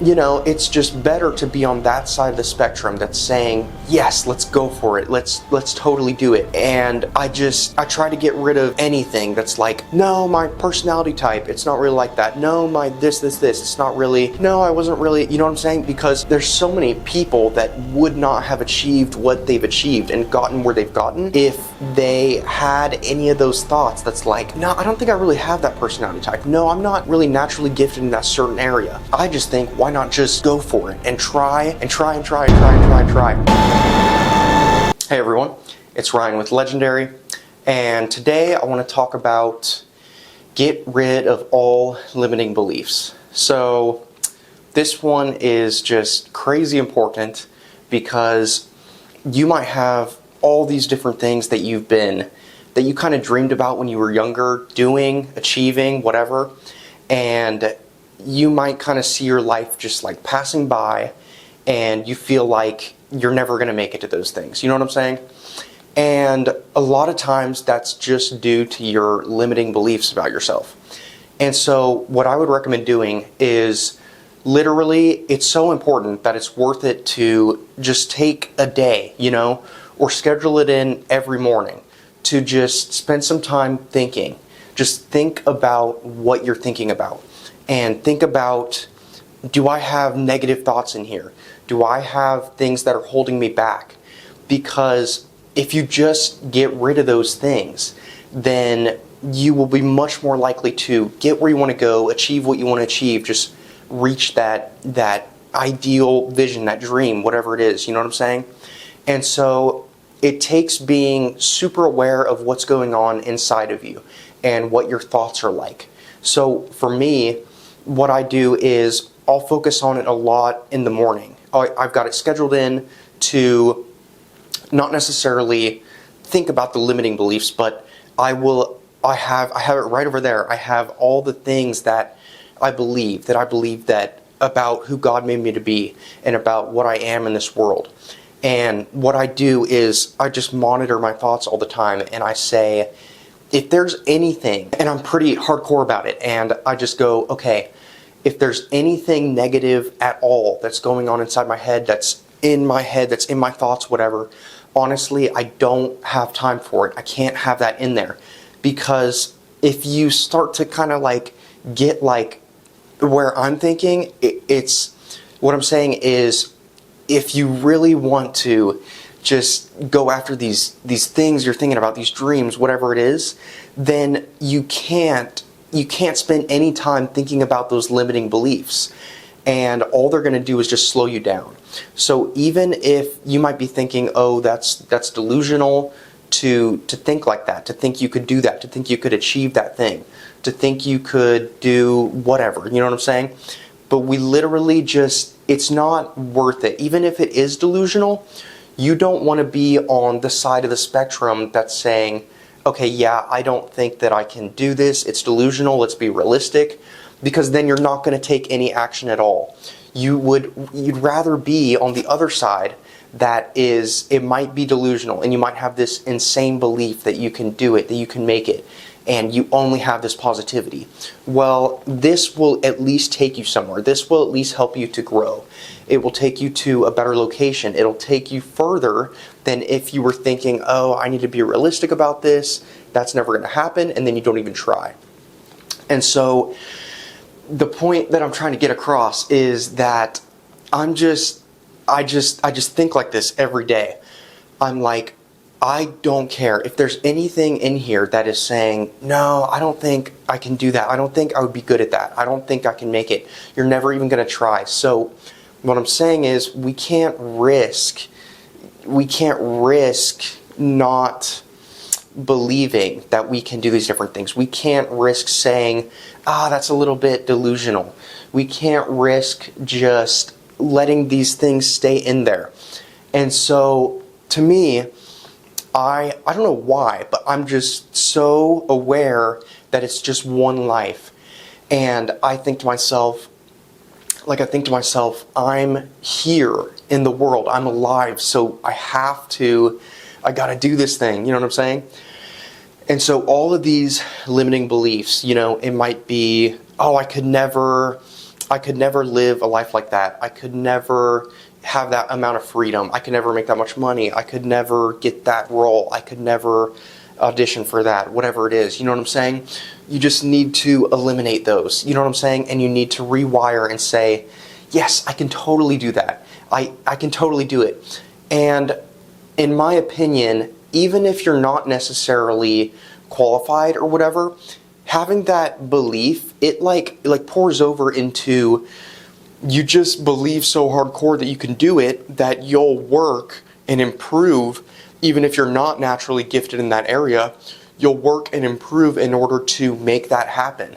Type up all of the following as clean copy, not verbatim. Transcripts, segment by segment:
it's just better to be on that side of the spectrum that's saying, yes, let's go for it. Let's totally do it. And I try to get rid of anything that's like, no, my personality type, it's not really like that. No, my this, it's not really, no, I wasn't really, you know what I'm saying? Because there's so many people that would not have achieved what they've achieved and gotten where they've gotten if they had any of those thoughts that's like, no, I don't think I really have that personality type. No, I'm not really naturally gifted in that certain area. I just think, why not just go for it and try. Hey everyone, it's Ryan with Legendary, and today I want to talk about get rid of all limiting beliefs. So this one is just crazy important because you might have all these different things that you kind of dreamed about when you were younger, doing, achieving, whatever, and you might kind of see your life just like passing by and you feel like you're never going to make it to those things. You know what I'm saying? And a lot of times that's just due to your limiting beliefs about yourself. And so what I would recommend doing is literally, it's so important that it's worth it to just take a day, or schedule it in every morning to just spend some time thinking. Just think about what you're thinking about. And think about, do I have negative thoughts in here? Do I have things that are holding me back? Because if you just get rid of those things, then you will be much more likely to get where you want to go, achieve what you want to achieve, just reach that ideal vision, that dream, whatever it is, you know what I'm saying? And so it takes being super aware of what's going on inside of you and what your thoughts are like. So for me, what I do is I'll focus on it a lot in the morning. I've got it scheduled in to not necessarily think about the limiting beliefs, but I have it right over there. I have all the things that I believe that about who God made me to be and about what I am in this world. And what I do is I just monitor my thoughts all the time, and I say, if there's anything, and I'm pretty hardcore about it, and I just go, okay, if there's anything negative at all that's going on inside my head, that's in my thoughts, whatever, honestly, I don't have time for it. I can't have that in there. Because if you start to kind of like get like where I'm thinking, what I'm saying is, if you really want to just go after these things you're thinking about, these dreams, whatever it is, then you can't spend any time thinking about those limiting beliefs. And all they're going to do is just slow you down. So even if you might be thinking, oh, that's delusional to think like that, to think you could do that, to think you could achieve that thing, to think you could do whatever, you know what I'm saying? But we literally it's not worth it. Even if it is delusional, you don't want to be on the side of the spectrum that's saying, okay, yeah, I don't think that I can do this. It's delusional. Let's be realistic. Because then you're not going to take any action at all. You'd rather be on the other side it might be delusional, and you might have this insane belief that you can do it, that you can make it, and you only have this positivity. Well, this will at least take you somewhere. This will at least help you to grow. It will take you to a better location. It'll take you further than if you were thinking, oh, I need to be realistic about this. That's never going to happen, and then you don't even try. And so the point that I'm trying to get across is that I just think like this every day. I'm like, I don't care if there's anything in here that is saying, no, I don't think I can do that. I don't think I would be good at that. I don't think I can make it. You're never even going to try. So what I'm saying is we can't risk not believing that we can do these different things. We can't risk saying, that's a little bit delusional. We can't risk just letting these things stay in there. And so to me, I don't know why, but I'm just so aware that it's just one life. And I think to myself, I'm here in the world. I'm alive, so I gotta do this thing. You know what I'm saying? And so all of these limiting beliefs, it might be, oh, I could never I could never live a life like that. I could never have that amount of freedom. I could never make that much money. I could never get that role. I could never audition for that, whatever it is. You know what I'm saying? You just need to eliminate those. You know what I'm saying? And you need to rewire and say, yes, I can totally do that. I can totally do it. And in my opinion, even if you're not necessarily qualified or whatever, having that belief, it like pours over into, you just believe so hardcore that you can do it, that you'll work and improve. Even if you're not naturally gifted in that area, you'll work and improve in order to make that happen.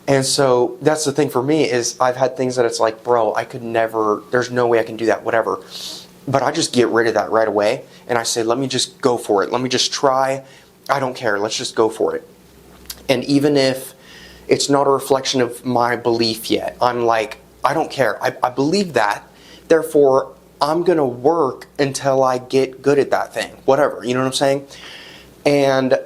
And so that's the thing for me, is I've had things that it's like, bro, I could never, there's no way I can do that, whatever. But I just get rid of that right away, and I say, let me just go for it. Let me just try. I don't care. Let's just go for it. And even if it's not a reflection of my belief yet, I'm like, I don't care. I believe that. Therefore, I'm going to work until I get good at that thing. Whatever. You know what I'm saying? And,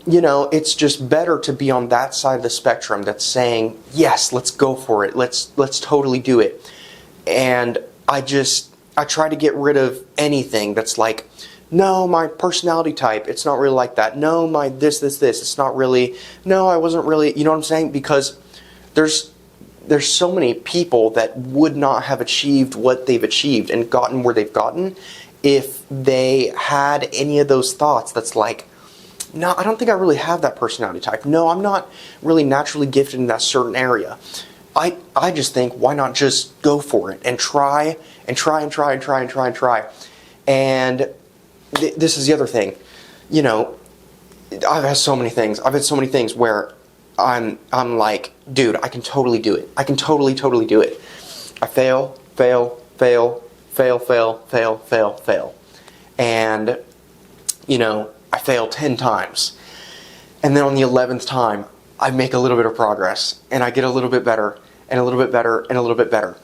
you know, it's just better to be on that side of the spectrum that's saying, yes, let's go for it. Let's totally do it. And I try to get rid of anything that's like, no, my personality type, it's not really like that. No, my this, it's not really, no, I wasn't really, you know what I'm saying? Because there's so many people that would not have achieved what they've achieved and gotten where they've gotten if they had any of those thoughts that's like, no, I don't think I really have that personality type. No, I'm not really naturally gifted in that certain area. I just think, why not just go for it and try and try and try and try and try and try. And this is the other thing. You know, I've had so many things. I've had so many things where I'm like, dude, I can totally do it. I can totally do it. I fail. And, you know, I fail 10 times. And then on the 11th time, I make a little bit of progress. And I get a little bit better, and a little bit better, and a little bit better.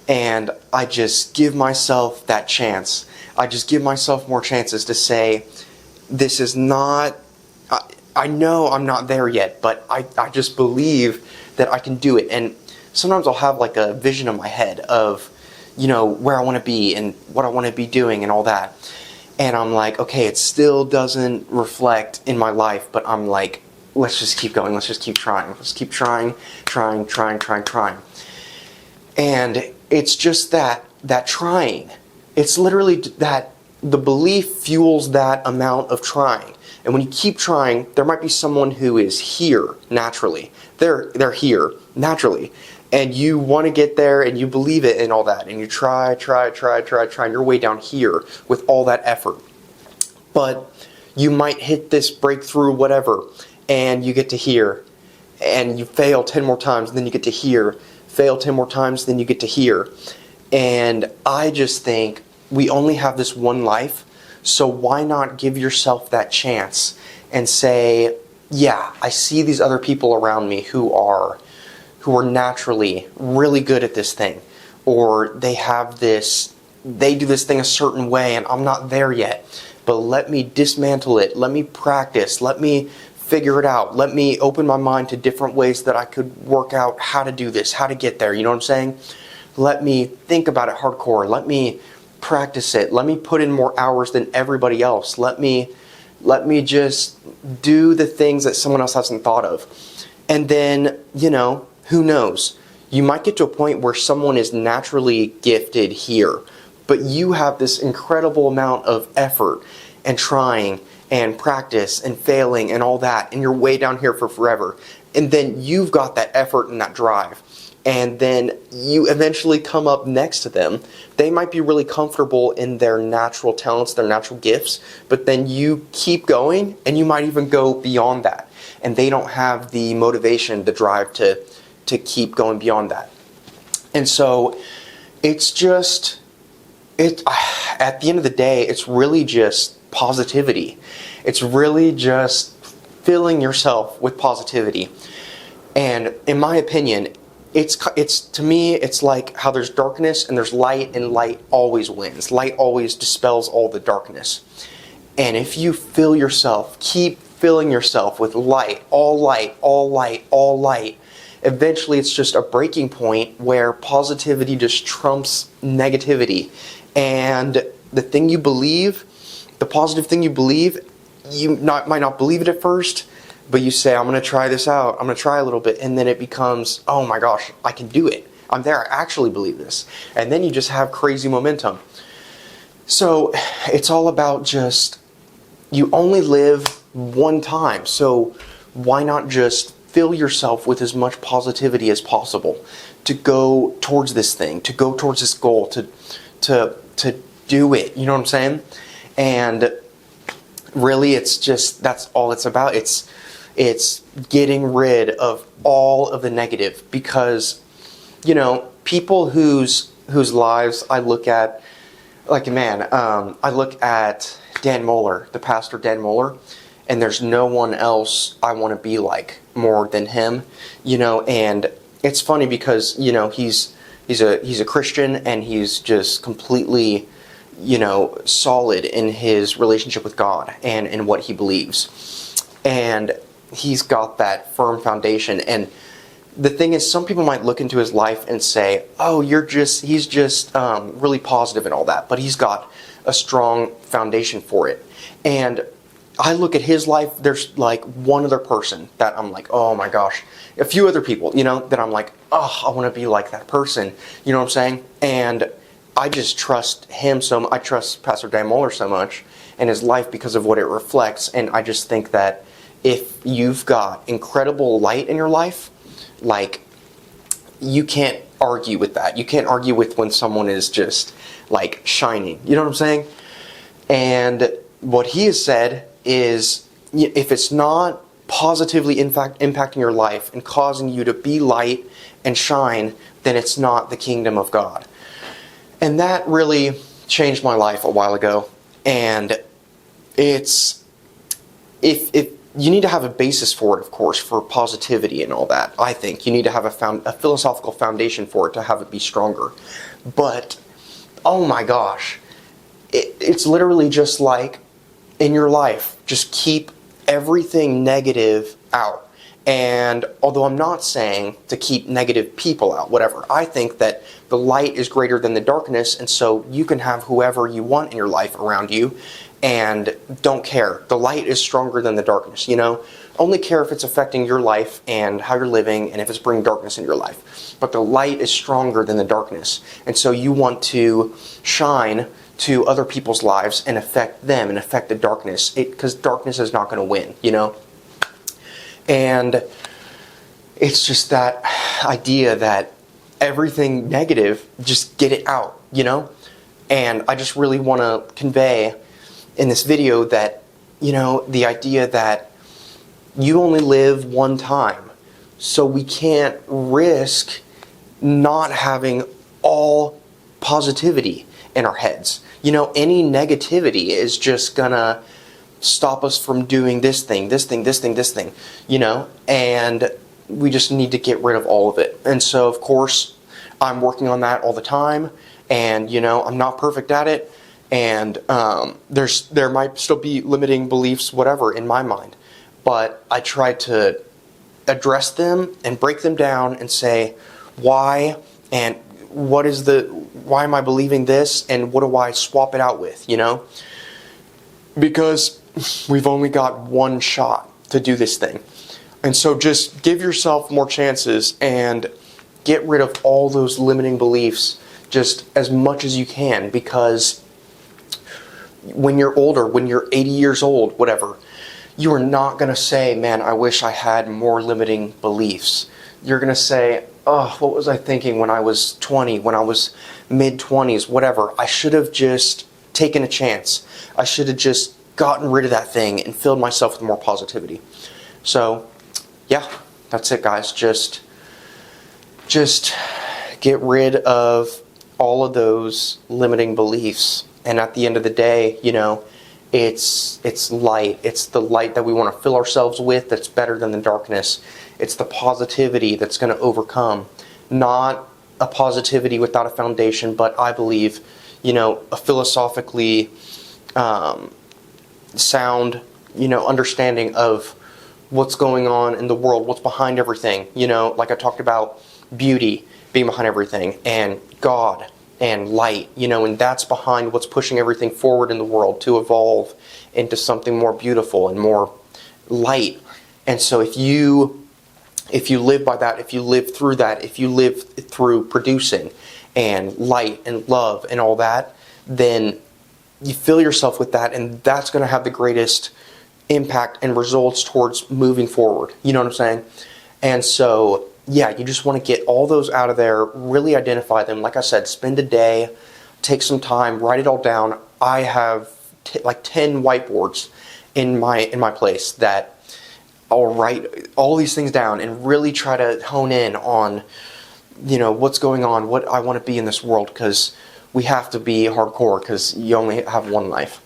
And I just give myself that chance. I just give myself more chances to say, this is not, I know I'm not there yet, but I just believe that I can do it. And sometimes I'll have like a vision in my head of, you know, where I want to be and what I want to be doing and all that. And I'm like, okay, it still doesn't reflect in my life, but I'm like, let's just keep going. Let's just keep trying. Let's keep trying. And it's just that trying. It's literally that the belief fuels that amount of trying. And when you keep trying, there might be someone who is here naturally. They're here naturally. And you want to get there and you believe it and all that. And you try, and you're way down here with all that effort. But you might hit this breakthrough, whatever, and you get to here. And you fail 10 more times, and then you get to here. Fail 10 more times, then you get to here. And I just think we only have this one life, so why not give yourself that chance and say, yeah, I see these other people around me who are naturally really good at this thing, or they do this thing a certain way and I'm not there yet, but let me dismantle it, let me practice, let me figure it out, let me open my mind to different ways that I could work out how to do this, how to get there, you know what I'm saying? Let me think about it hardcore, let me practice it, let me put in more hours than everybody else, let me just do the things that someone else hasn't thought of. And then, you know, who knows? You might get to a point where someone is naturally gifted here, but you have this incredible amount of effort and trying and practice and failing and all that, and you're way down here for forever. And then you've got that effort and that drive. And then you eventually come up next to them. They might be really comfortable in their natural talents, their natural gifts, but then you keep going and you might even go beyond that. And they don't have the motivation, the drive to keep going beyond that. And so it's just, at the end of the day, it's really just positivity. It's really just filling yourself with positivity. And in my opinion, it's to me, it's like how there's darkness and there's light, and light always wins. Light always dispels all the darkness. And if you fill yourself, keep filling yourself with light, all light, all light, all light, eventually it's just a breaking point where positivity just trumps negativity. And the thing you believe, the positive thing you believe, might not believe it at first, but you say, I'm going to try this out. I'm going to try a little bit. And then it becomes, oh my gosh, I can do it. I'm there. I actually believe this. And then you just have crazy momentum. So it's all about just, you only live one time. So why not just fill yourself with as much positivity as possible to go towards this thing, to go towards this goal, to do it. You know what I'm saying? And really, it's just, that's all it's about. It's getting rid of all of the negative, because, you know, people whose lives I look at, like, man, I look at Dan Mohler, the pastor Dan Mohler, and there's no one else I want to be like more than him, you know. And it's funny because, you know, he's a Christian, and he's just completely, you know, solid in his relationship with God and in what he believes. And he's got that firm foundation. And the thing is, some people might look into his life and say, oh, he's just really positive and all that, but he's got a strong foundation for it. And I look at his life, there's like one other person that I'm like, oh my gosh, a few other people, you know, that I'm like, oh, I want to be like that person, you know what I'm saying? And I just trust him I trust Pastor Dan Mohler so much and his life because of what it reflects. And I just think that if you've got incredible light in your life, like, you can't argue with that. You can't argue with when someone is just like shining. You know what I'm saying? And what he has said is, if it's not positively impacting your life and causing you to be light and shine, then it's not the kingdom of God. And that really changed my life a while ago. And it's, if you need to have a basis for it, of course, for positivity and all that. I think you need to have a philosophical foundation for it to have it be stronger. But, oh my gosh, it's literally just like in your life, just keep everything negative out. And although I'm not saying to keep negative people out, whatever, I think that the light is greater than the darkness, and so you can have whoever you want in your life around you, and don't care. The light is stronger than the darkness, you know? Only care if it's affecting your life and how you're living, and if it's bringing darkness in your life. But the light is stronger than the darkness, and so you want to shine to other people's lives and affect them and affect the darkness, because darkness is not going to win, you know? And it's just that idea that everything negative, just get it out, you know? And I just really want to convey in this video that, you know, the idea that you only live one time, so we can't risk not having all positivity in our heads. You know, any negativity is just gonna stop us from doing this thing, you know, and we just need to get rid of all of it. And so, of course, I'm working on that all the time, and, you know, I'm not perfect at it, and there might still be limiting beliefs, whatever, in my mind, but I try to address them and break them down and say why, and why am I believing this, and what do I swap it out with, you know? Because we've only got one shot to do this thing. And so just give yourself more chances and get rid of all those limiting beliefs just as much as you can, because when you're older, when you're 80 years old, whatever, you are not going to say, man, I wish I had more limiting beliefs. You're going to say, oh, what was I thinking when I was 20, when I was mid-20s, whatever. I should have just taken a chance. I should have just gotten rid of that thing and filled myself with more positivity. So, yeah, that's it, guys. Just get rid of all of those limiting beliefs. And at the end of the day, you know, it's light. It's the light that we want to fill ourselves with that's better than the darkness. It's the positivity that's going to overcome. Not a positivity without a foundation, but I believe, you know, a philosophically sound, you know, understanding of what's going on in the world, what's behind everything. You know, like I talked about beauty being behind everything, and God and light, you know, and that's behind what's pushing everything forward in the world to evolve into something more beautiful and more light. And so if you live by that, if you live through that, if you live through producing and light and love and all that, then you fill yourself with that, and that's going to have the greatest impact and results towards moving forward. You know what I'm saying? And so, yeah, you just want to get all those out of there, really identify them. Like I said, spend a day, take some time, write it all down. I have like 10 whiteboards in my place that I'll write all these things down and really try to hone in on, you know, what's going on, what I want to be in this world, because we have to be hardcore because you only have one life.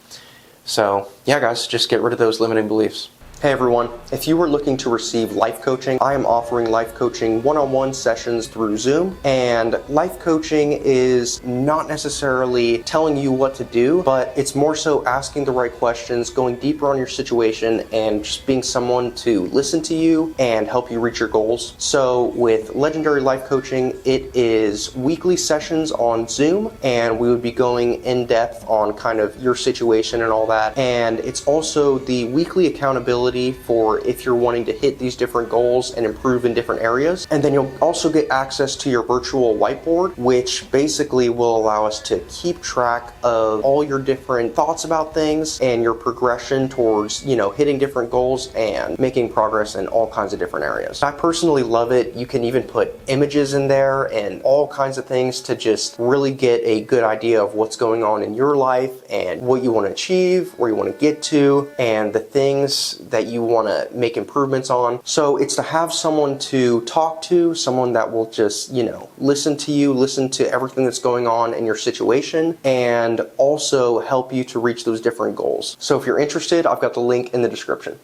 So, yeah, guys, just get rid of those limiting beliefs. Hey everyone, if you are looking to receive life coaching, I am offering life coaching one-on-one sessions through Zoom, and life coaching is not necessarily telling you what to do, but it's more so asking the right questions, going deeper on your situation, and just being someone to listen to you and help you reach your goals. So with Legendary Life Coaching, it is weekly sessions on Zoom, and we would be going in depth on kind of your situation and all that, and it's also the weekly accountability for if you're wanting to hit these different goals and improve in different areas. And then you'll also get access to your virtual whiteboard, which basically will allow us to keep track of all your different thoughts about things and your progression towards, you know, hitting different goals and making progress in all kinds of different areas. I personally love it. You can even put images in there and all kinds of things to just really get a good idea of what's going on in your life and what you want to achieve, where you want to get to, and the things that you want to make improvements on. So it's to have someone to talk to, someone that will just, you know, listen to you, listen to everything that's going on in your situation, and also help you to reach those different goals. So if you're interested, I've got the link in the description.